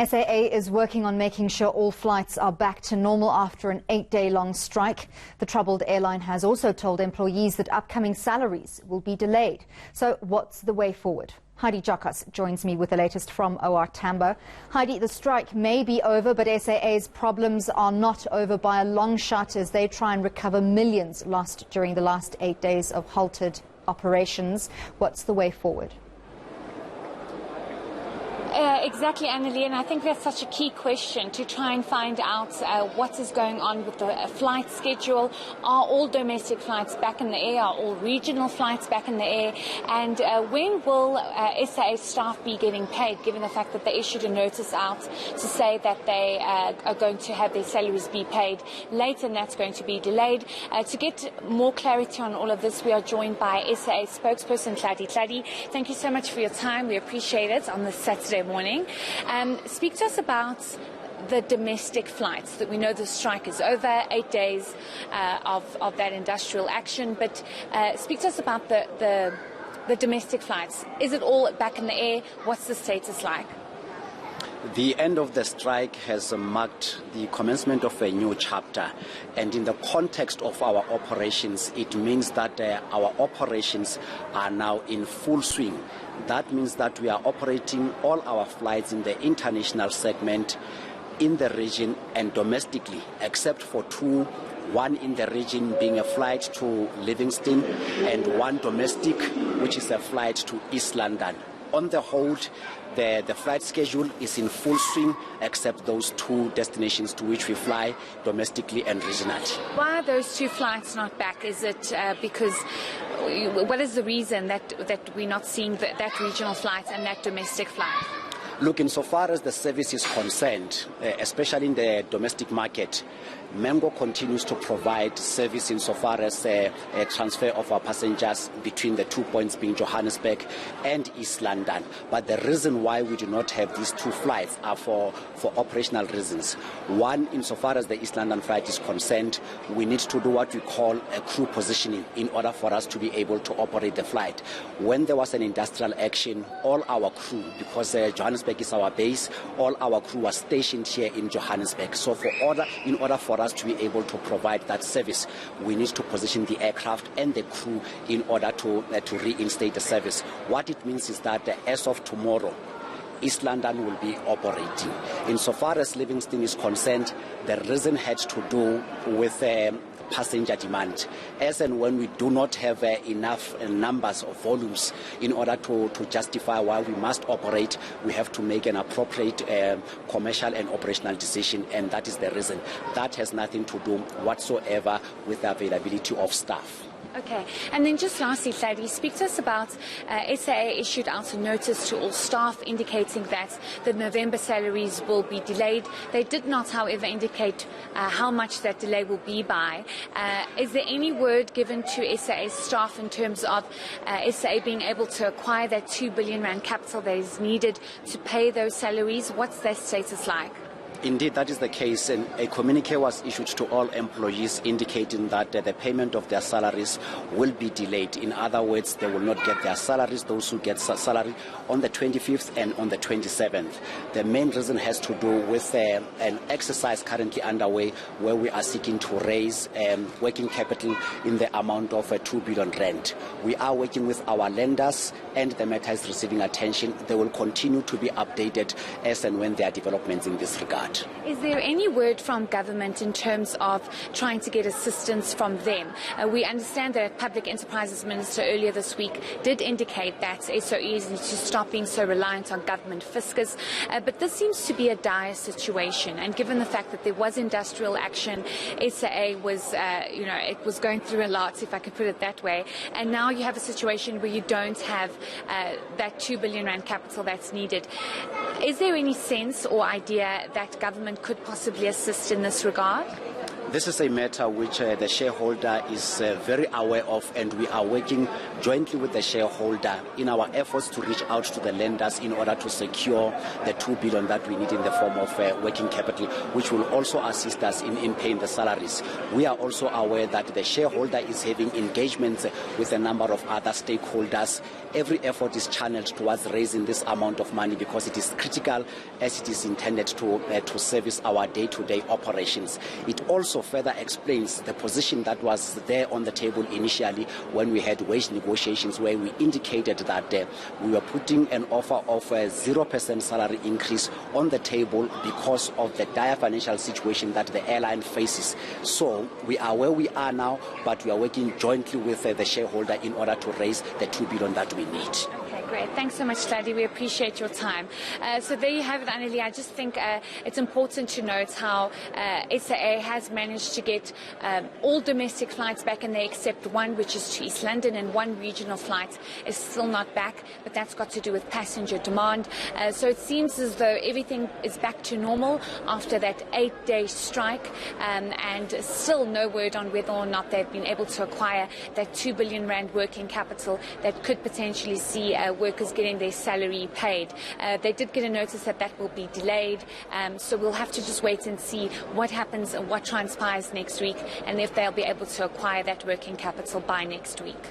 SAA is working on making sure all flights are back to normal after an 8-day-long strike. The troubled airline has also told employees that upcoming salaries will be delayed. So what's the way forward? Heidi Giokos joins me with the latest from OR Tambo. Heidi, the strike may be over, but SAA's problems are not over by a long shot as they try and recover millions lost during the last 8 days of halted operations. What's the way forward? Exactly, Annalie, and I think that's such a key question to try and find out what is going on with the flight schedule. Are all domestic flights back in the air? Are all regional flights back in the air? And when will SAA staff be getting paid, given the fact that they issued a notice out to say that they are going to have their salaries be paid late, and that's going to be delayed? To get more clarity on all of this, we are joined by SAA spokesperson Heidi. Heidi, thank you so much for your time. We appreciate it on this Saturday morning. Speak to us about the domestic flights. That we know the strike is over, 8 days of that industrial action, but speak to us about the domestic flights. Is it all back in the air? What's the status like? The end of the strike has marked the commencement of a new chapter, and in the context of our operations, it means that our operations are now in full swing. That means that we are operating all our flights in the international segment, in the region and domestically, except for two. One in the region being a flight to Livingston, and one domestic, which is a flight to East London. On the whole, the flight schedule is in full swing, except those two destinations to which we fly domestically and regionally. Why are those two flights not back? Is it because, what is the reason that we're not seeing that regional flight and that domestic flight? Look, insofar as the service is concerned, especially in the domestic market, Mango continues to provide service insofar as a transfer of our passengers between the 2 points being Johannesburg and East London. But the reason why we do not have these two flights are for operational reasons. One, insofar as the East London flight is concerned, we need to do what we call a crew positioning in order for us to be able to operate the flight. When there was an industrial action, all our crew, because Johannesburg is our base, all our crew was stationed here in Johannesburg. So in order for us to be able to provide that service, we need to position the aircraft and the crew in order to reinstate the service. What it means is that as of tomorrow, East London will be operating. Insofar as Livingston is concerned, the reason had to do with passenger demand. As and when we do not have enough numbers of volumes in order to justify why we must operate, we have to make an appropriate commercial and operational decision, and that is the reason. That has nothing to do whatsoever with the availability of staff. Okay, and then just lastly, Heidi, speak to us about SAA issued out a notice to all staff indicating that the November salaries will be delayed. They did not, however, indicate how much that delay will be by. Is there any word given to SAA staff in terms of SAA being able to acquire that 2 billion rand capital that is needed to pay those salaries? What's their status like? Indeed, that is the case, and a communique was issued to all employees indicating that the payment of their salaries will be delayed. In other words, they will not get their salaries, those who get salary, on the 25th and on the 27th. The main reason has to do with an exercise currently underway where we are seeking to raise working capital in the amount of 2 billion rand. We are working with our lenders, and the matter is receiving attention. They will continue to be updated as and when there are developments in this regard. Is there any word from government in terms of trying to get assistance from them? We understand that Public Enterprises Minister earlier this week did indicate that SOEs need to stop being so reliant on government fiscus, but this seems to be a dire situation, and given the fact that there was industrial action, SAA was, it was going through a lot, if I could put it that way, and now you have a situation where you don't have that 2 billion rand capital that's needed. Is there any sense or idea that government could possibly assist in this regard? This is a matter which the shareholder is very aware of, and we are working jointly with the shareholder in our efforts to reach out to the lenders in order to secure the 2 billion that we need in the form of working capital, which will also assist us in paying the salaries. We are also aware that the shareholder is having engagements with a number of other stakeholders. Every effort is channeled towards raising this amount of money because it is critical as it is intended to service our day-to-day operations. It also further explains the position that was there on the table initially when we had wage negotiations, where we indicated that we were putting an offer of a 0% salary increase on the table because of the dire financial situation that the airline faces. So we are where we are now, but we are working jointly with the shareholder in order to raise the 2 billion that we need. Okay, great. Thanks so much, Sladi. We appreciate your time. So there you have it, Annelie. I just think it's important to note how SAA has managed to get all domestic flights back in there except one, which is to East London, and one regional flight is still not back, but that's got to do with passenger demand. So it seems as though everything is back to normal after that 8-day strike, and still no word on whether or not they've been able to acquire that 2 billion rand working capital that could potentially see workers getting their salary paid. They did get a notice that that will be delayed, so we'll have to just wait and see what happens and what transpires next week, and if they'll be able to acquire that working capital by next week.